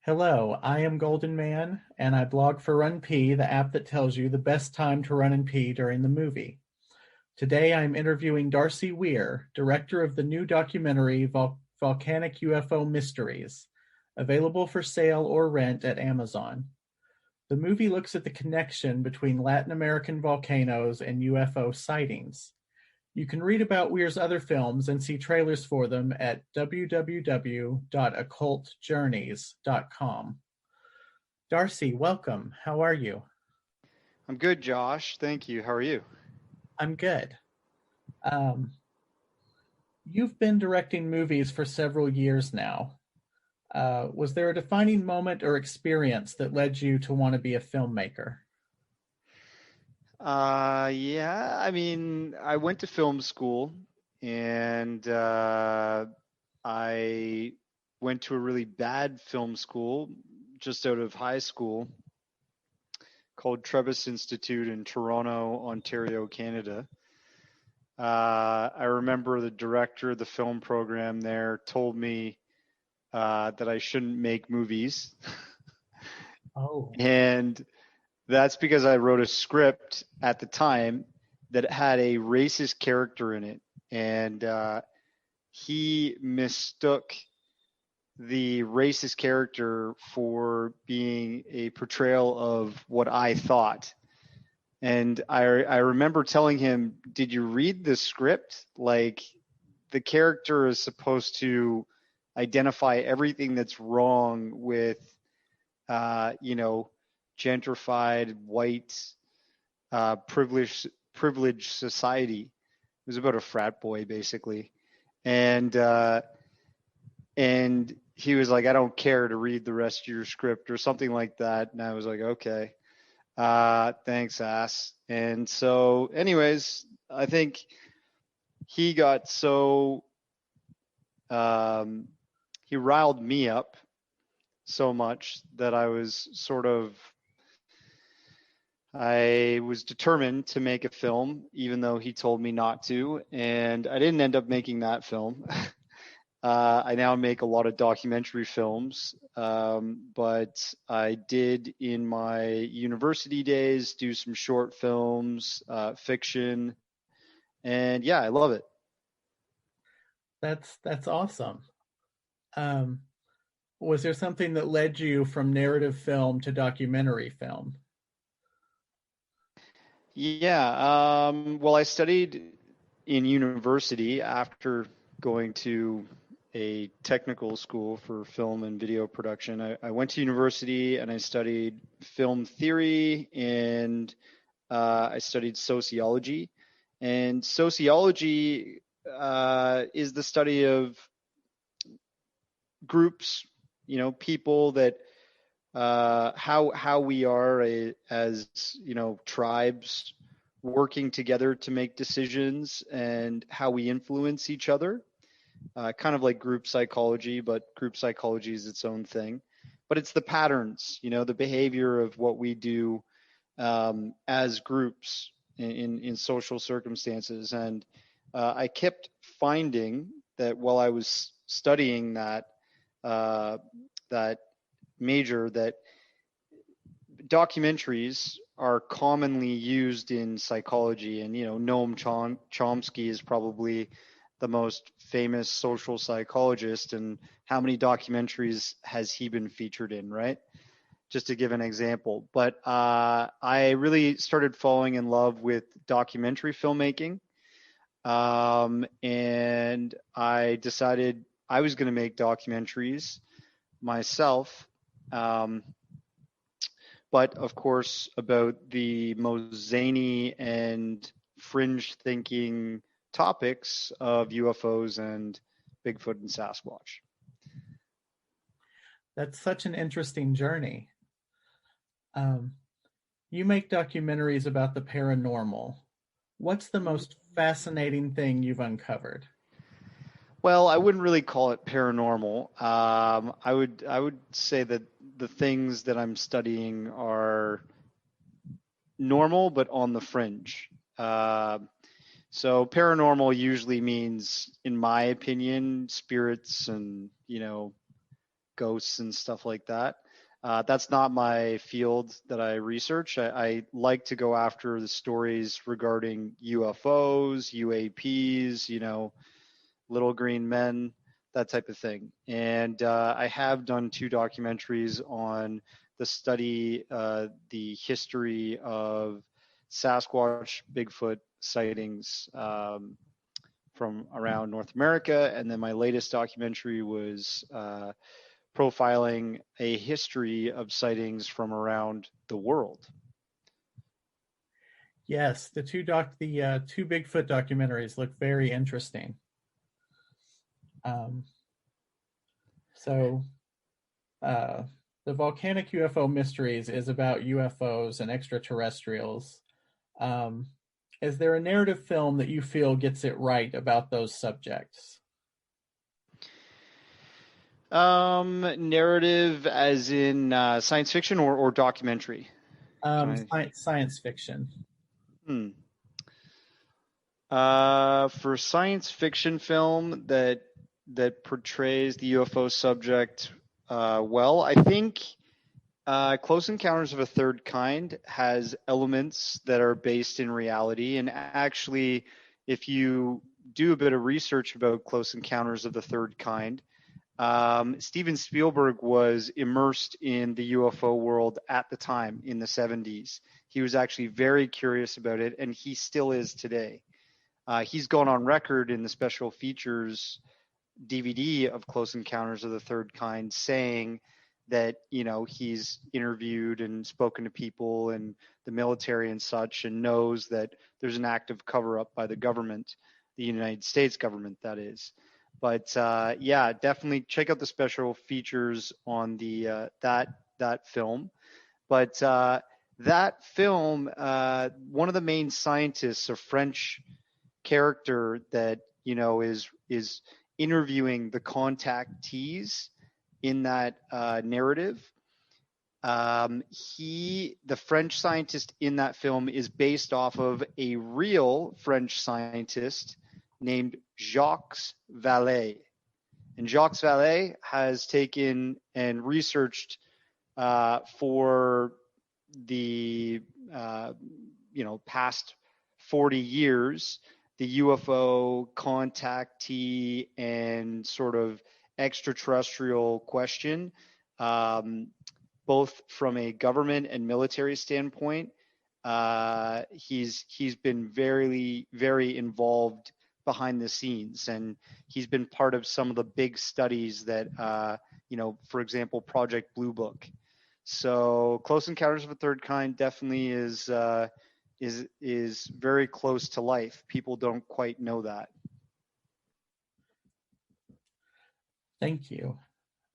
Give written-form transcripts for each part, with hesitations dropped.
Hello, I am Golden Man, and I blog for Run Pee, the app that tells you the best time to run and pee during the movie. Today I'm interviewing Darcy Weir, director of the new documentary Volcanic UFO Mysteries, available for sale or rent at Amazon. The movie looks at the connection between Latin American volcanoes and UFO sightings. You can read about Weir's other films and see trailers for them at www.occultjourneys.com. Darcy, welcome. How are you? I'm good, Josh. Thank you. How are you? I'm good. Um, you've been directing movies for several years now. Was there a defining moment or experience that led you to want to be a filmmaker? Yeah, I went to film school and I went to a really bad film school just out of high school called Trebas Institute in Toronto, Ontario, Canada. I remember the director of the film program there told me that I shouldn't make movies. Oh, And that's because I wrote a script at the time that had a racist character in it. And he mistook the racist character for being a portrayal of what I thought. And I remember telling him, "Did you read the script? Like, the character is supposed to identify everything that's wrong with, you know, gentrified white privileged society." It was about a frat boy basically, and and he was like, "I don't care to read the rest of your script," or something like that. And I was like, "Okay, thanks, ass." And so, anyways, I think he got so he riled me up so much that I was determined to make a film, even though he told me not to, and I didn't end up making that film. I now make a lot of documentary films, but I did in my university days do some short films, fiction, and yeah, I love it. that's awesome. Um, was there something that led you from narrative film to documentary film? Yeah, well, I studied in university after going to a technical school for film and video production. I went to university and I studied film theory and I studied sociology. And sociology is the study of groups, people that how we are as tribes working together to make decisions and how we influence each other, kind of like group psychology, but group psychology is its own thing. But it's the patterns, the behavior of what we do as groups in social circumstances. And I kept finding that while I was studying uh, that major, that documentaries are commonly used in psychology. And Noam Chomsky is probably the most famous social psychologist, and how many documentaries has he been featured in, right? Just to give an example. But I really started falling in love with documentary filmmaking, and I decided I was going to make documentaries myself, um, but of course about the most zany and fringe thinking topics of UFOs and Bigfoot and Sasquatch. That's such an interesting journey. Um, you make documentaries about the paranormal. What's the most fascinating thing you've uncovered? Well, I wouldn't really call it paranormal. I would say that the things that I'm studying are normal, but on the fringe. So paranormal usually means, in my opinion, spirits and ghosts and stuff like that. That's not my field that I research. I like to go after the stories regarding UFOs, UAPs, little green men, that type of thing. And I have done 2 documentaries on the study, the history of Sasquatch, Bigfoot sightings from around North America. And then my latest documentary was profiling a history of sightings from around the world. Yes, the two Bigfoot documentaries look very interesting. So, the Volcanic UFO Mysteries is about UFOs and extraterrestrials. Is there a narrative film that you feel gets it right about those subjects? Narrative as in science fiction or documentary? Science fiction. For science fiction film that portrays the UFO subject well, I think Close Encounters of a Third Kind has elements that are based in reality. And actually, if you do a bit of research about Close Encounters of the Third Kind, Steven Spielberg was immersed in the UFO world at the time in the 70s. He was actually very curious about it, and he still is today. He's gone on record in the special features DVD of Close Encounters of the Third Kind saying that, he's interviewed and spoken to people and the military and such, and knows that there's an active cover-up by the government, the United States government, that is. But yeah, definitely check out the special features on the that film. But that film, one of the main scientists, a French character that is interviewing the contactees in that narrative. The French scientist in that film is based off of a real French scientist named Jacques Vallée. And Jacques Vallée has taken and researched for the past 40 years the UFO contactee and sort of extraterrestrial question, both from a government and military standpoint. He's been very, very involved behind the scenes, and he's been part of some of the big studies that, for example, Project Blue Book. So Close Encounters of a Third Kind definitely is very close to life. People don't quite know that. Thank you.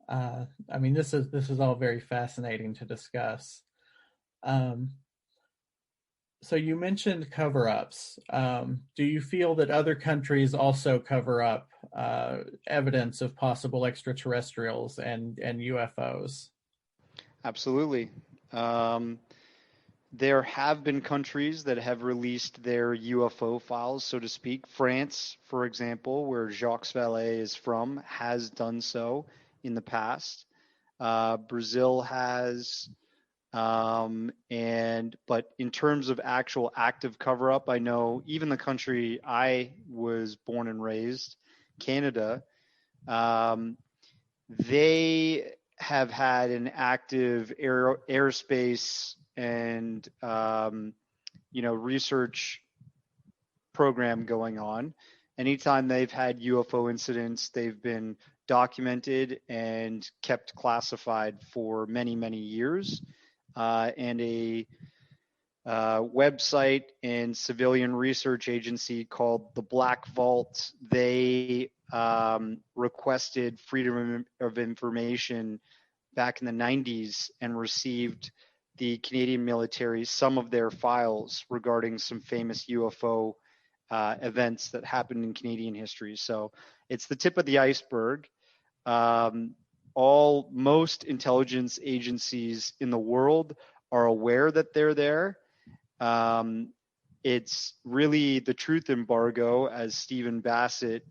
This is all very fascinating to discuss. So you mentioned cover-ups. Do you feel that other countries also cover up evidence of possible extraterrestrials and UFOs? Absolutely. There have been countries that have released their UFO files, so to speak. France, for example, where Jacques Vallée is from, has done so in the past. Brazil has. But in terms of actual active cover-up, I know even the country I was born and raised, Canada, they have had an active airspace and research program going on. Anytime they've had UFO incidents, they've been documented and kept classified for many, many years. And a website and civilian research agency called the Black Vault, they requested freedom of information back in the 90s and received the Canadian military some of their files regarding some famous UFO events that happened in Canadian history. So it's the tip of the iceberg. Most intelligence agencies in the world are aware that they're there. It's really the truth embargo, as Stephen Bassett,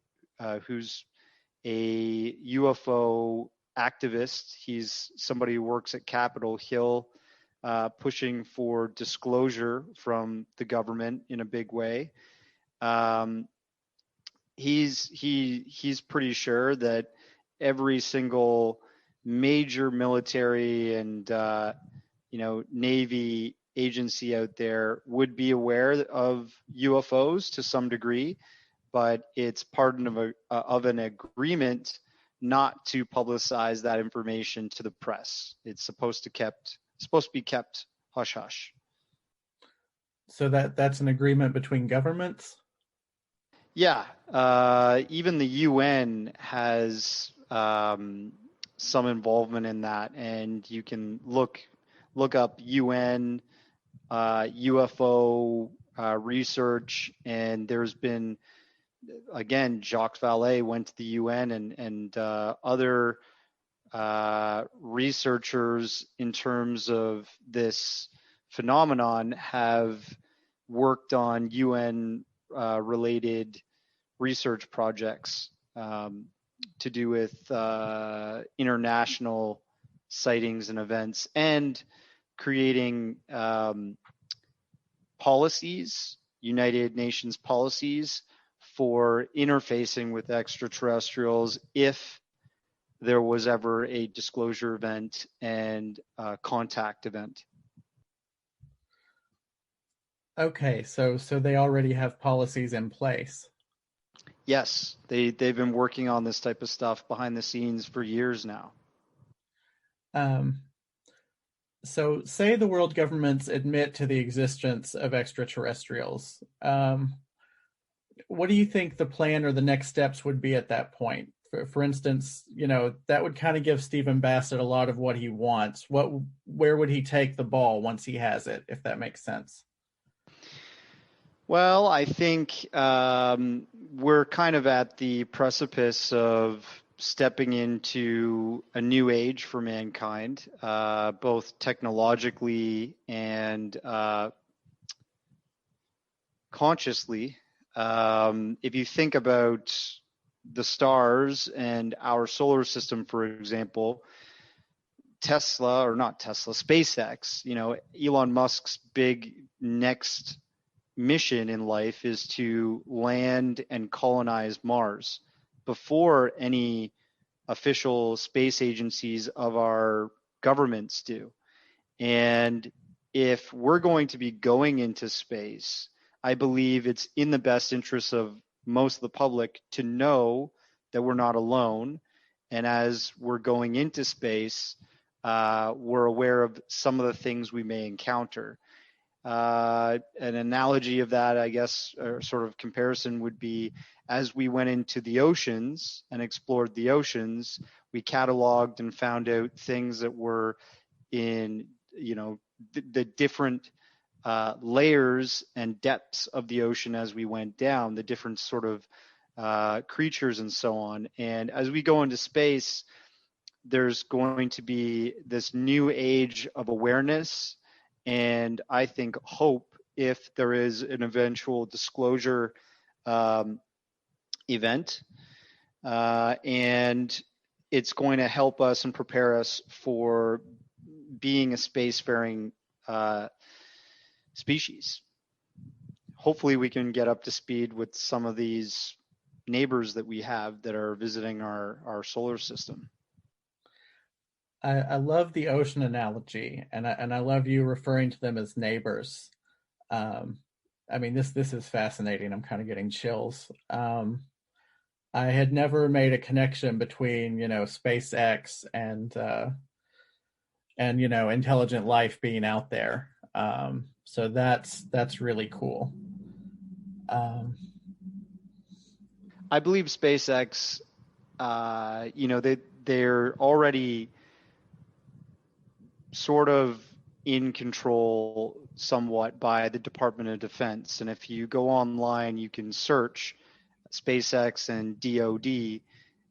who's a UFO activist. He's somebody who works at Capitol Hill, pushing for disclosure from the government in a big way. He's pretty sure that every single major military and Navy agency out there would be aware of UFOs to some degree, but it's part of an agreement not to publicize that information to the press. It's supposed to be kept hush hush. So that's an agreement between governments? Yeah, even the UN has some involvement in that, and you can look up UN UFO research, and there's been, again, Jacques Vallée went to the UN, and other researchers in terms of this phenomenon have worked on UN related research projects to do with international sightings and events, and creating policies, United Nations policies, for interfacing with extraterrestrials if there was ever a disclosure event and a contact event. Okay, so they already have policies in place. Yes, they've been working on this type of stuff behind the scenes for years now. So say the world governments admit to the existence of extraterrestrials. What do you think the plan or the next steps would be at that point? For instance, that would kind of give Stephen Bassett a lot of what he wants. Where would he take the ball once he has it, if that makes sense? Well, I think we're kind of at the precipice of stepping into a new age for mankind, both technologically and consciously. If you think about the stars and our solar system, for example, SpaceX, Elon Musk's big next mission in life is to land and colonize Mars before any official space agencies of our governments do. And if we're going to be going into space, I believe it's in the best interest of most of the public to know that we're not alone. And as we're going into space, we're aware of some of the things we may encounter. An analogy of that, I guess, or sort of comparison would be, as we went into the oceans and explored the oceans, we cataloged and found out things that were in, the different layers and depths of the ocean as we went down, the different sort of creatures and so on. And as we go into space, there's going to be this new age of awareness, and I think hope, if there is an eventual disclosure event, and it's going to help us and prepare us for being a spacefaring species. Hopefully we can get up to speed with some of these neighbors that we have that are visiting our solar system. I love the ocean analogy, and I love you referring to them as neighbors. This is fascinating. I'm kind of getting chills. I had never made a connection between SpaceX and intelligent life being out there. So that's really cool. I believe SpaceX, they're already sort of in control somewhat by the Department of Defense. And if you go online, you can search SpaceX and DoD.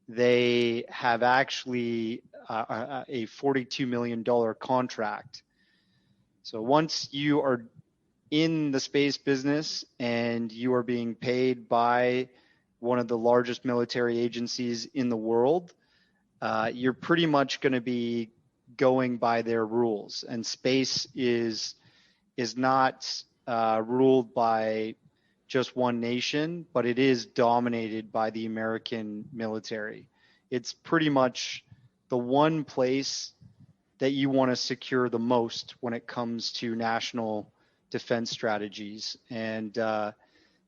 They have actually a $42 million contract. So once you are in the space business and you are being paid by one of the largest military agencies in the world, you're pretty much going to be going by their rules. And space is not ruled by just one nation, but it is dominated by the American military. It's pretty much the one place that you want to secure the most when it comes to national defense strategies. And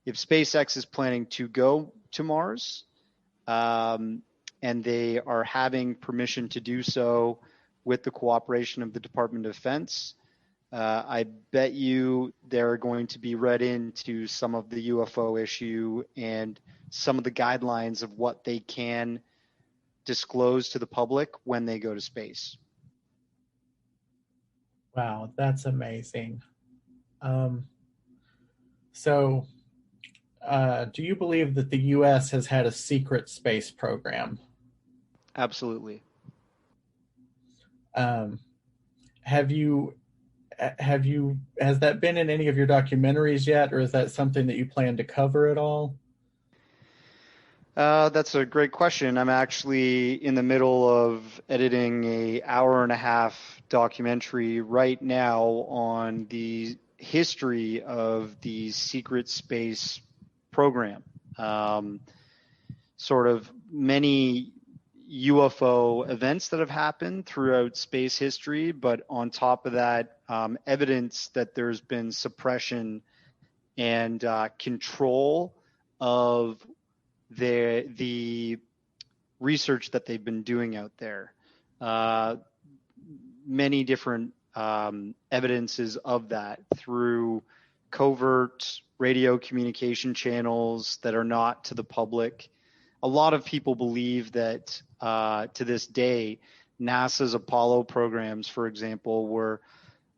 if SpaceX is planning to go to Mars, and they are having permission to do so with the cooperation of the Department of Defense, I bet you they're going to be read into some of the UFO issue and some of the guidelines of what they can disclose to the public when they go to space. Wow, that's amazing. So, do you believe that the U.S. has had a secret space program? Absolutely. Has that been in any of your documentaries yet, or is that something that you plan to cover at all? That's a great question. I'm actually in the middle of editing an hour-and-a-half documentary right now on the history of the secret space program. Sort of many UFO events that have happened throughout space history, but on top of that, evidence that there's been suppression and control of the research that they've been doing out there. Many different evidences of that through covert radio communication channels that are not to the public. A lot of people believe that to this day, NASA's Apollo programs, for example, were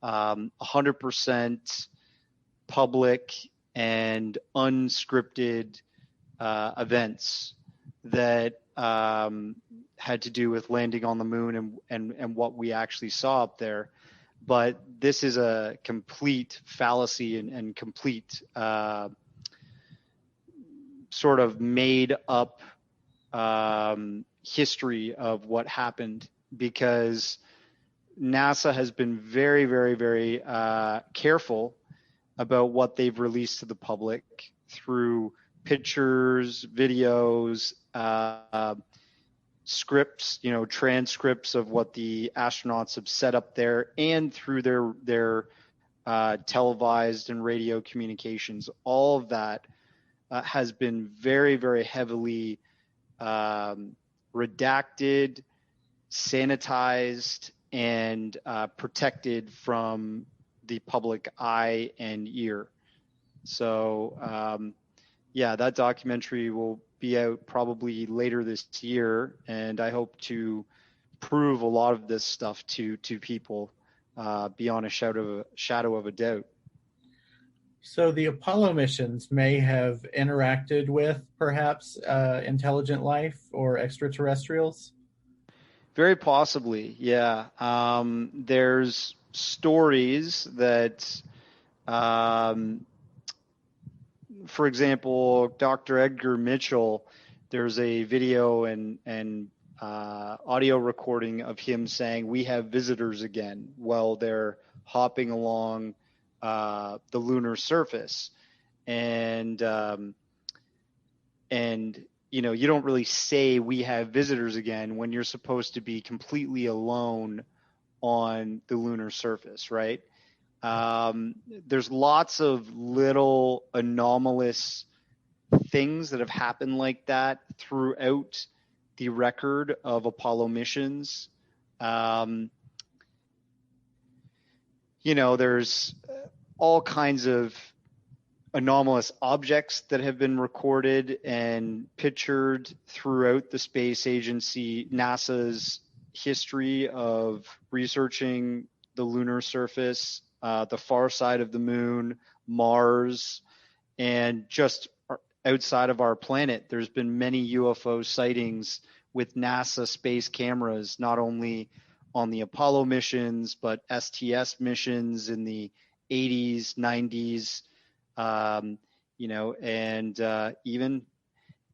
100% public and unscripted events that had to do with landing on the moon and what we actually saw up there. But this is a complete fallacy and complete sort of made up history of what happened, because NASA has been very, very, very careful about what they've released to the public through pictures, videos, scripts, transcripts of what the astronauts have set up there, and through their televised and radio communications. All of that has been very, very heavily redacted, sanitized, and protected from the public eye and ear. So, yeah, that documentary will be out probably later this year, and I hope to prove a lot of this stuff to people beyond a shadow of a doubt. So the Apollo missions may have interacted with perhaps intelligent life or extraterrestrials? Very possibly, yeah. There's stories that, for example, Dr. Edgar Mitchell, there's a video and audio recording of him saying, "We have visitors again," while they're hopping along the lunar surface. And you don't really say "we have visitors again" when you're supposed to be completely alone on the lunar surface, right? There's lots of little anomalous things that have happened like that throughout the record of Apollo missions. There's all kinds of anomalous objects that have been recorded and pictured throughout the space agency, NASA's history of researching the lunar surface, the far side of the moon, Mars, and just outside of our planet. There's been many UFO sightings with NASA space cameras, not only on the Apollo missions, but STS missions in the 80s, 90s, and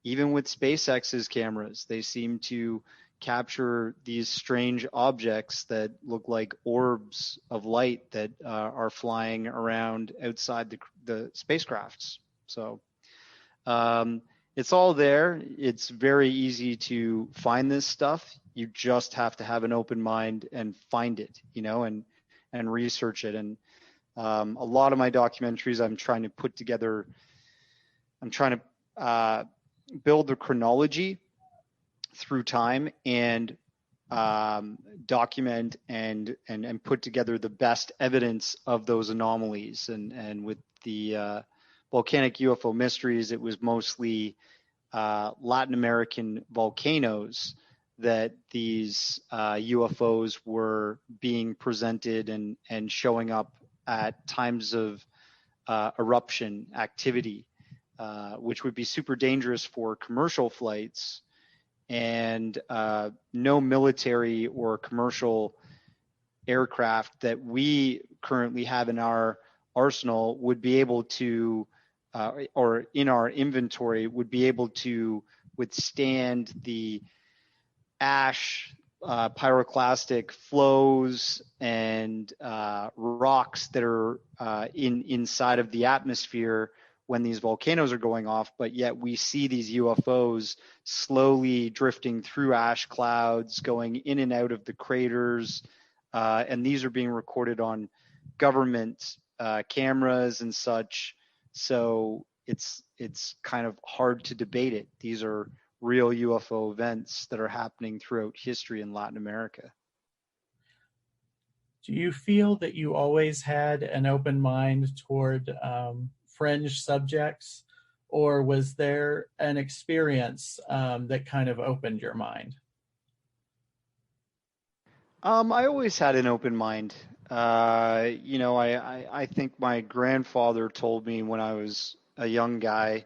even with SpaceX's cameras, they seem to capture these strange objects that look like orbs of light that are flying around outside the spacecrafts. So it's all there. It's very easy to find this stuff. You just have to have an open mind and find it, and research it. And a lot of my documentaries, I'm trying to put together. I'm trying to build the chronology through time and document and put together the best evidence of those anomalies. And with the Volcanic UFO Mysteries, it was mostly Latin American volcanoes that these UFOs were being presented and showing up at times of eruption activity, which would be super dangerous for commercial flights. And no military or commercial aircraft that we currently have in our arsenal would be able to, or in our inventory, would be able to withstand the ash, pyroclastic flows and rocks that are inside of the atmosphere when these volcanoes are going off. But yet we see these UFOs slowly drifting through ash clouds, going in and out of the craters, and these are being recorded on government cameras and such. So it's kind of hard to debate it. These are real UFO events that are happening throughout history in Latin America. Do you feel that you always had an open mind toward fringe subjects, or was there an experience that kind of opened your mind? I always had an open mind. I think my grandfather told me when I was a young guy.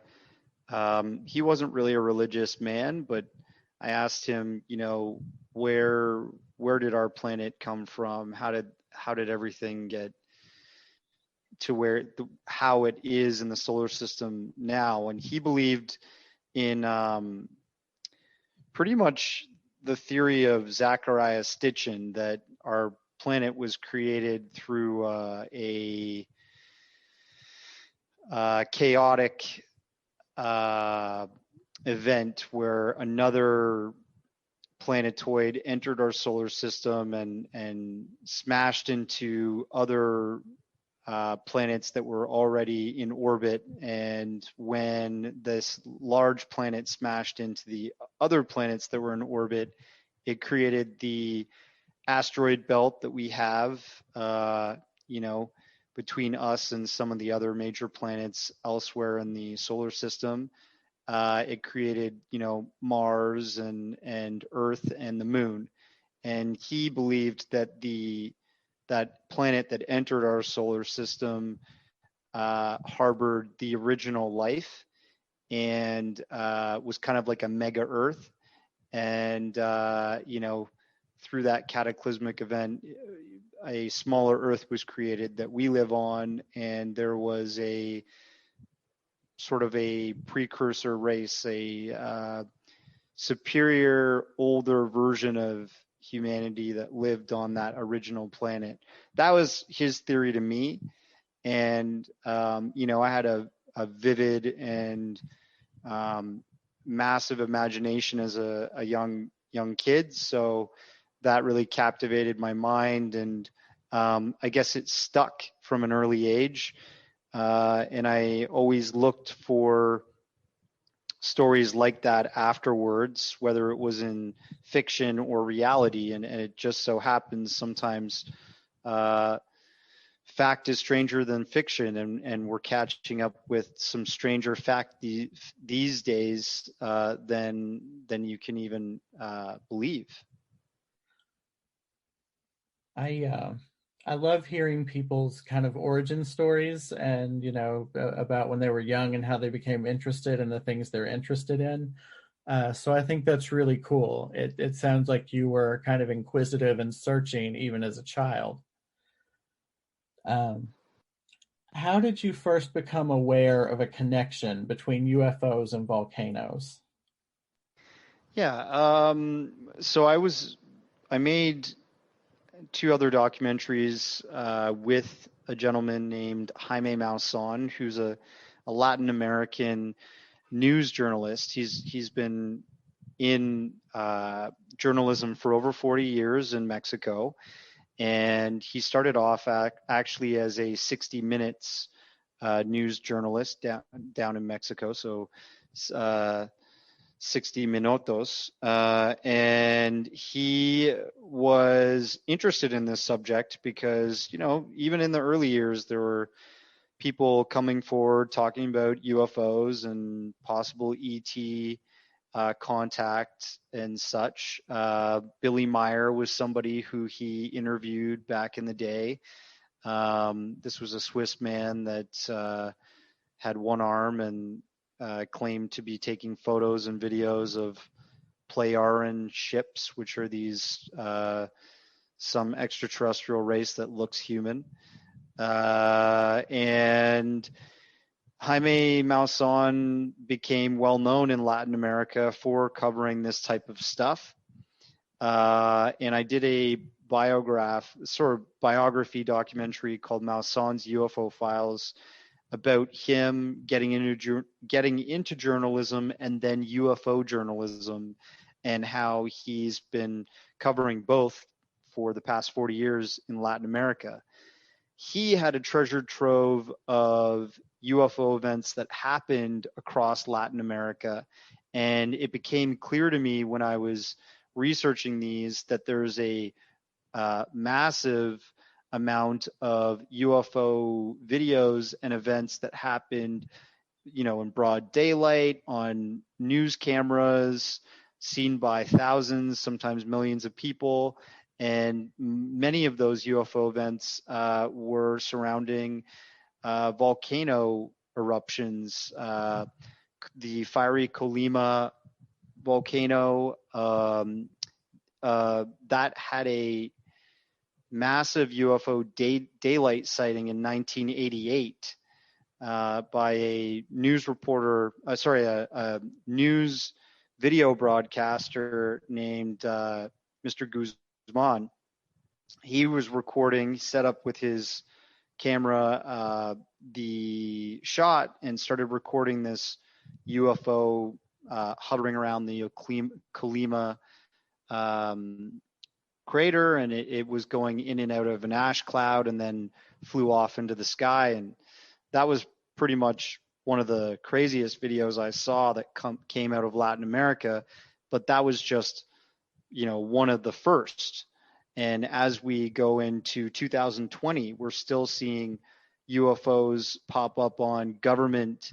He wasn't really a religious man, but I asked him, where did our planet come from? How did everything get to how it is in the solar system now? And he believed in pretty much the theory of Zecharia Sitchin, that our planet was created through a chaotic event where another planetoid entered our solar system and smashed into other planets that were already in orbit. And when this large planet smashed into the other planets that were in orbit, it created the asteroid belt that we have, between us and some of the other major planets elsewhere in the solar system. It created, Mars and Earth and the moon. And he believed that that planet that entered our solar system harbored the original life and was kind of like a mega Earth. And, through that cataclysmic event, a smaller Earth was created that we live on, and there was a sort of a precursor race, a superior, older version of humanity that lived on that original planet. That was his theory to me. And, I had a vivid and massive imagination as a young kid. So that really captivated my mind. And I guess it stuck from an early age. And I always looked for stories like that afterwards, whether it was in fiction or reality. And it just so happens sometimes fact is stranger than fiction, and we're catching up with some stranger fact these days than you can even believe. I love hearing people's kind of origin stories, and about when they were young and how they became interested in the things they're interested in. So I think that's really cool. It sounds like you were kind of inquisitive and searching even as a child. How did you first become aware of a connection between UFOs and volcanoes? Yeah. So I made two other documentaries with a gentleman named Jaime Maussan, who's a Latin American news journalist. He's been in journalism for over 40 years in Mexico, and he started off actually as a 60 Minutes news journalist down in Mexico. So. Uh, 60 Minutos. And he was interested in this subject because, even in the early years, there were people coming forward talking about UFOs and possible ET contact and such. Billy Meyer was somebody who he interviewed back in the day. This was a Swiss man that had one arm and claimed to be taking photos and videos of Playaran ships, which are these some extraterrestrial race that looks human. And Jaime Maussan became well known in Latin America for covering this type of stuff. And I did a biography documentary called Maussan's UFO Files about him getting into journalism and then UFO journalism, and how he's been covering both for the past 40 years in Latin America. He had a treasure trove of UFO events that happened across Latin America, and it became clear to me when I was researching these that there's a massive amount of UFO videos and events that happened, in broad daylight on news cameras, seen by thousands, sometimes millions of people. And many of those UFO events were surrounding volcano eruptions. The fiery Colima volcano that had a massive UFO daylight sighting in 1988 by a news reporter, a news video broadcaster named Mr. Guzman. He was recording, set up with his camera the shot, and started recording this UFO hovering around the Colima crater, and it was going in and out of an ash cloud and then flew off into the sky. And that was pretty much one of the craziest videos I saw that came out of Latin America. But that was just, one of the first. And as we go into 2020, we're still seeing UFOs pop up on government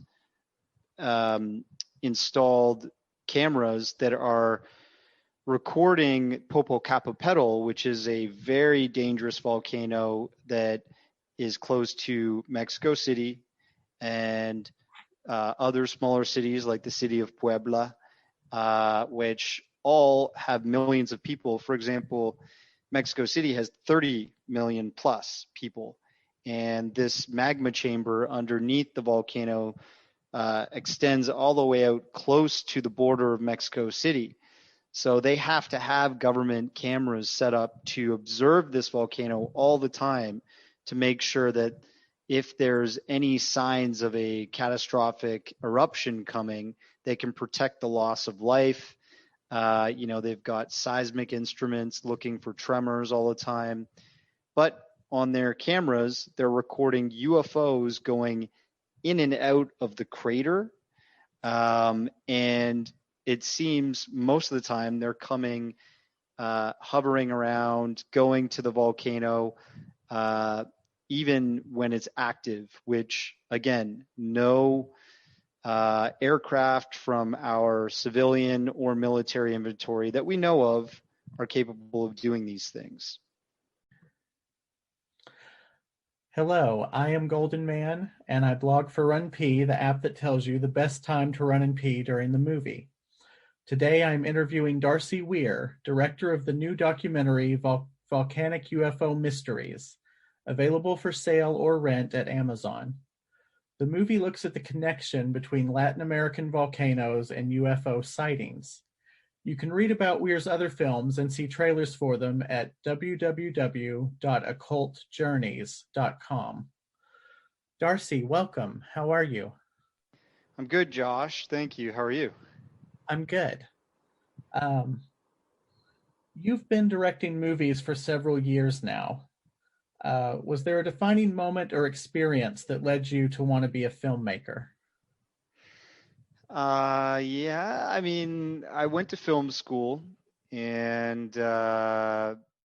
installed cameras that are recording Popocatépetl, which is a very dangerous volcano that is close to Mexico City and other smaller cities like the city of Puebla, which all have millions of people. For example, Mexico City has 30 million plus people, and this magma chamber underneath the volcano extends all the way out close to the border of Mexico City. So they have to have government cameras set up to observe this volcano all the time to make sure that if there's any signs of a catastrophic eruption coming, they can protect the loss of life. They've got seismic instruments looking for tremors all the time. But on their cameras, they're recording UFOs going in and out of the crater. And it seems most of the time they're coming, hovering around, going to the volcano, even when it's active, which, again, no aircraft from our civilian or military inventory that we know of are capable of doing these things. Hello, I am Golden Man, and I blog for Run P, the app that tells you the best time to run and pee during the movie. Today I'm interviewing Darcy Weir, director of the new documentary Volcanic UFO Mysteries, available for sale or rent at Amazon. The movie looks at the connection between Latin American volcanoes and UFO sightings. You can read about Weir's other films and see trailers for them at www.occultjourneys.com. Darcy, welcome. How are you? I'm good, Josh. Thank you. How are you? I'm good. Um, you've been directing movies for several years now. Was there a defining moment or experience that led you to want to be a filmmaker? Yeah, I mean, I went to film school and